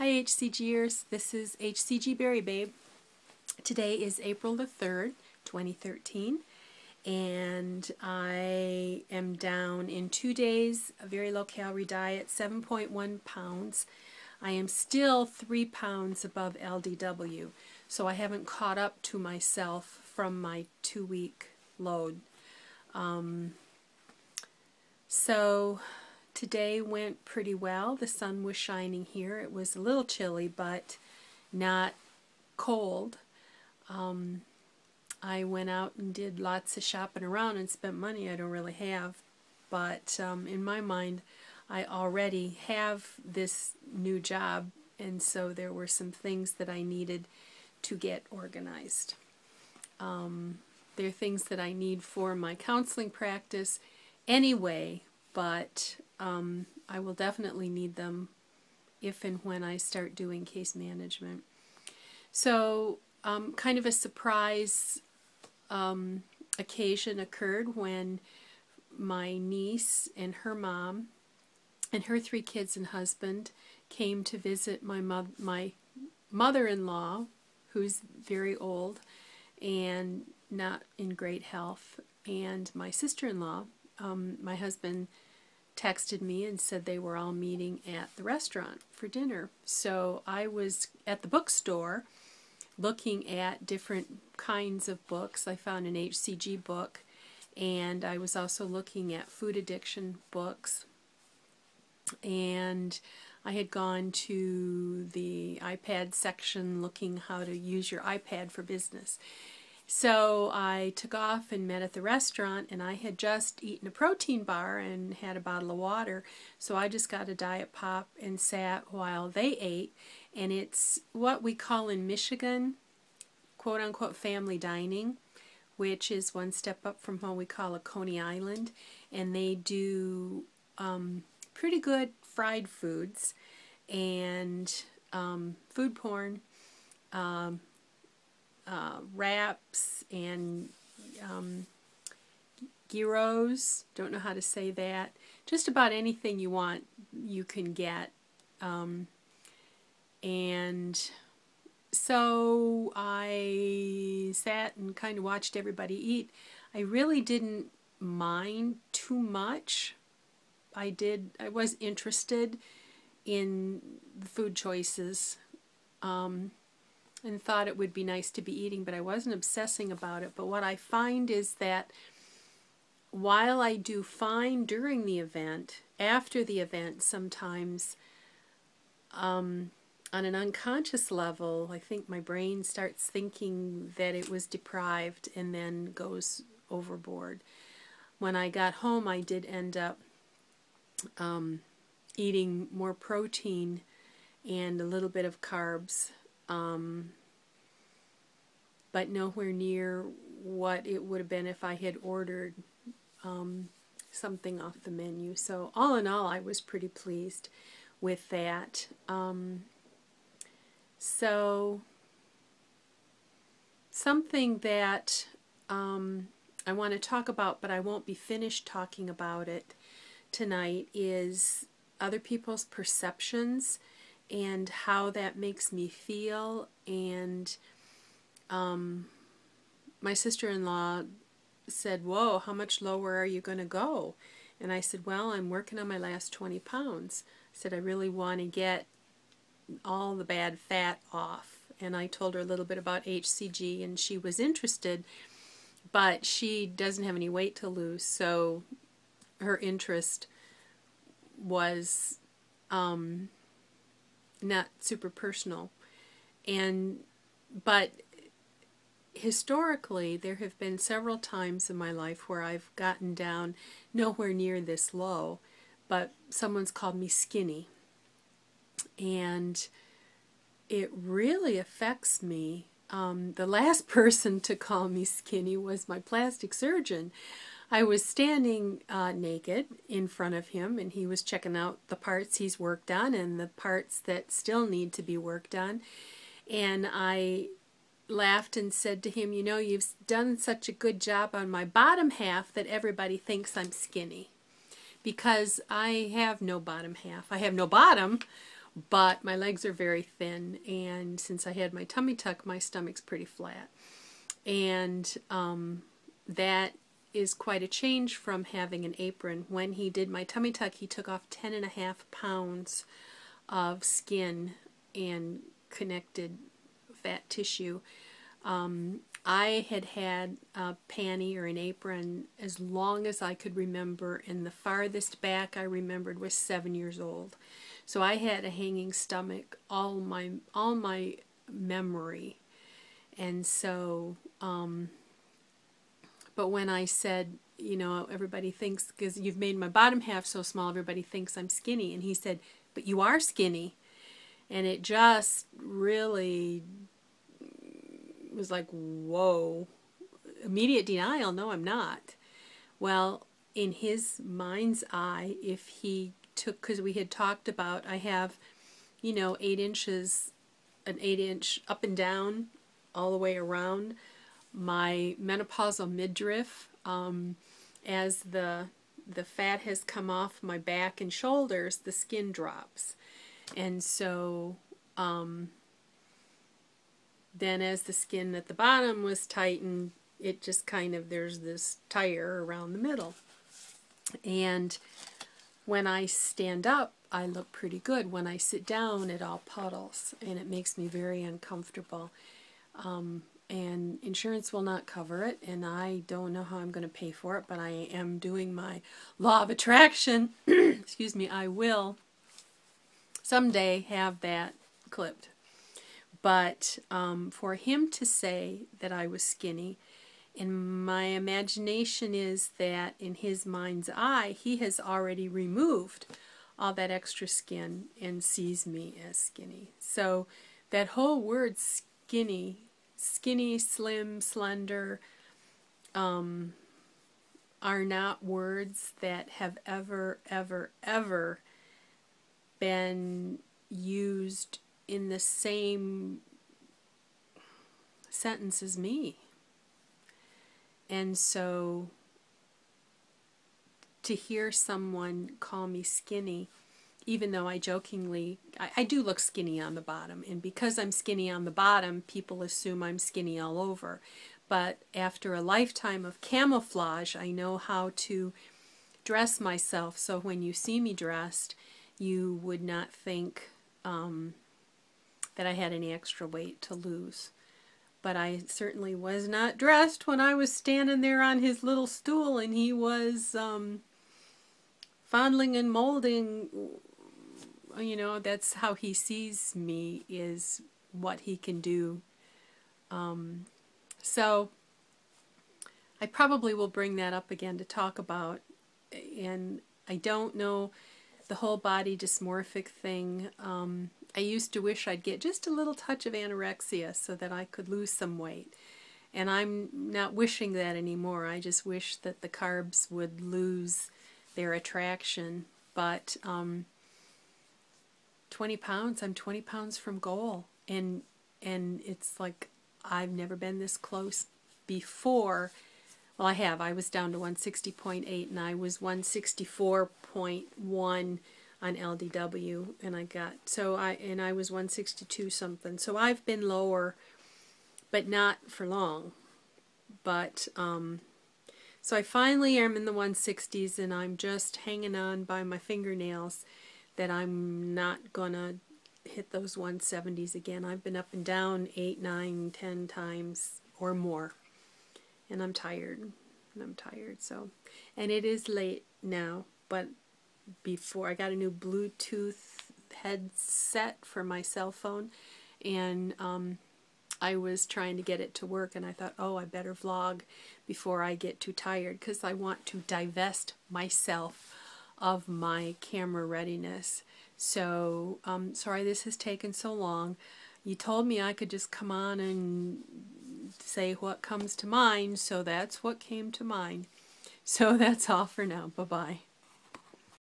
Hi HCGers, this is HCG Berry Babe. Today is April the 3rd, 2013, and I am down in 2 days, a very low calorie diet, 7.1 pounds. I am still 3 pounds above LDW, so I haven't caught up to myself from my 2-week load. So today went pretty well. The sun was shining here. It was a little chilly, but not cold. I went out and did lots of shopping around and spent money I don't really have. But in my mind, I already have this new job, and so there were some things that I needed to get organized. There are things that I need for my counseling practice anyway, but I will definitely need them if and when I start doing case management. So kind of a surprise occasion occurred when my niece and her mom and her 3 kids and husband came to visit my mother-in-law, who's very old and not in great health, and my sister-in-law. My husband texted me and said they were all meeting at the restaurant for dinner. So I was at the bookstore looking at different kinds of books. I found an HCG book, and I was also looking at food addiction books. And I had gone to the iPad section looking how to use your iPad for business. So I took off and met at the restaurant, and I had just eaten a protein bar and had a bottle of water. So I just got a Diet Pop and sat while they ate. And it's what we call in Michigan, quote-unquote, family dining, which is one step up from what we call a Coney Island. And they do pretty good fried foods and food porn, wraps and gyros, don't know how to say that. Just about anything you want you can get. And so I sat and kind of watched everybody eat. I really didn't mind too much. I was interested in the food choices. And thought it would be nice to be eating, but I wasn't obsessing about it. But what I find is that while I do fine during the event, after the event sometimes, on an unconscious level, I think my brain starts thinking that it was deprived and then goes overboard. When I got home, I did end up eating more protein and a little bit of carbs, but nowhere near what it would have been if I had ordered something off the menu. So all in all, I was pretty pleased with that. So something that I want to talk about, but I won't be finished talking about it tonight, is other people's perceptions and how that makes me feel. And my sister-in-law said, "Whoa, how much lower are you going to go?" And I said, "Well, I'm working on my last 20 pounds. I said, I really want to get all the bad fat off." And I told her a little bit about HCG, and she was interested, but she doesn't have any weight to lose, so her interest was not super personal. But historically, there have been several times in my life where I've gotten down nowhere near this low, but someone's called me skinny. And it really affects me. The last person to call me skinny was my plastic surgeon. I was standing naked in front of him, and he was checking out the parts he's worked on and the parts that still need to be worked on. And I laughed and said to him, "You know, you've done such a good job on my bottom half that everybody thinks I'm skinny." Because I have no bottom half. I have no bottom, but my legs are very thin, and since I had my tummy tuck, my stomach's pretty flat. And that is quite a change from having an apron. When he did my tummy tuck, he took off 10.5 pounds of skin and connected fat tissue. I had had a panty or an apron as long as I could remember, and the farthest back I remembered was 7 years old. So I had a hanging stomach all my memory. And so, but when I said, you know, everybody thinks, because you've made my bottom half so small, everybody thinks I'm skinny. And he said, but you are skinny. And it just really was like, whoa. Immediate denial, no, I'm not. Well, in his mind's eye, if he took, because we had talked about, I have, you know, 8 inches, an 8-inch up and down, all the way around my menopausal midriff. As the fat has come off my back and shoulders, the skin drops. And so then as the skin at the bottom was tightened, it just kind of, there's this tire around the middle. And when I stand up, I look pretty good. When I sit down, it all puddles, and it makes me very uncomfortable. And insurance will not cover it, and I don't know how I'm going to pay for it, but I am doing my law of attraction. Excuse me, I will someday have that clipped. But for him to say that I was skinny, and my imagination is that in his mind's eye, he has already removed all that extra skin and sees me as skinny. So that whole word skinny, slim, slender, are not words that have ever been used in the same sentence as me. And so to hear someone call me skinny, even though I jokingly, I do look skinny on the bottom, and because I'm skinny on the bottom, people assume I'm skinny all over. But after a lifetime of camouflage, I know how to dress myself, so when you see me dressed, you would not think that I had any extra weight to lose. But I certainly was not dressed when I was standing there on his little stool and he was fondling and molding. You know, that's how he sees me, is what he can do. So I probably will bring that up again to talk about. And I don't know the whole body dysmorphic thing. I used to wish I'd get just a little touch of anorexia so that I could lose some weight. And I'm not wishing that anymore. I just wish that the carbs would lose their attraction. But 20 pounds, I'm 20 pounds from goal. And it's like I've never been this close before. Well, I have. I was down to 160.8 and I was 164.1 on LDW, and I was 162 something. So I've been lower, but not for long. But so I finally am in the 160s, and I'm just hanging on by my fingernails that I'm not gonna hit those 170s again. I've been up and down 8, 9, 10 times or more, and I'm tired. So, and it is late now, but before I got a new Bluetooth headset for my cell phone, and I was trying to get it to work, and I thought, oh, I better vlog before I get too tired, because I want to divest myself of my camera readiness. So sorry this has taken so long. You told me I could just come on and say what comes to mind, so that's what came to mind. So that's all for now. Bye-bye.